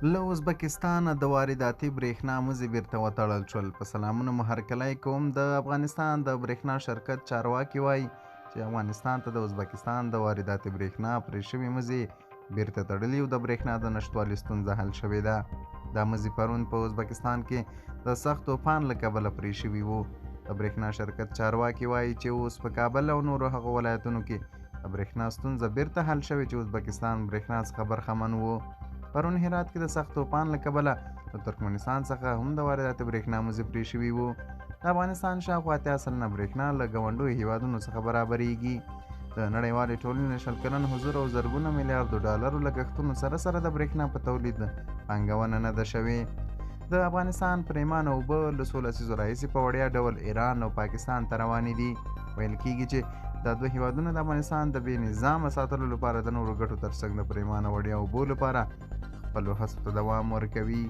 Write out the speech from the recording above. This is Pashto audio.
له ازبکستانه د وارداتي برېښنا مزي بیرته وتړل شول. په سلامونه مو هرکلی کوم. د افغانستان د برېښنا شرکت چارواکي وایي چې افغانستان ته د ازبکستان د وارداتي برېښنا پرې شوي مزي بیرته تړلي او د برېښنا د نشتوالي ستونزه حل شوې ده. دا مزي پرون په ازبکستان کې د سخت طوفان له کبله پرې شوي وو. د برېښنا شرکت چارواکي وایي چې اوس په کابل او نورو هغو ولایتونو کې د برېښنا ستونزه بیرته حل شوې چې ازبکستان برېښنا څخه برخمن وو. پرون هرات کې د سخت طوفان له کبله د ترکمنستان څخه هم د وارداتي برېښنا مزي پرې شوي وو. د افغانستان شاوخوا 80 سلنه برېښنا له ګاونډیو هیوادونو څخه برابریږي. د نړیوالې ټولنې له 100 کلن حضور او زرګونه میلیارډو ډالرو لګښتونو سره سره د برېښنا په تولید پانګونه نه ده شوې. د افغانستان پرېمانه اوبه له 16 لسیزو راهیسې په وړیا ډول ایران او پاکستان ته روانې دي. ویل کېږي چې دا دوه هیوادونه د افغانستان د بې نظامه ساتلو لپاره د نورو ګټو ترڅنګ د پرېمانه وړیا اوبو لپاره خپلو هڅو ته دوام ورکوي.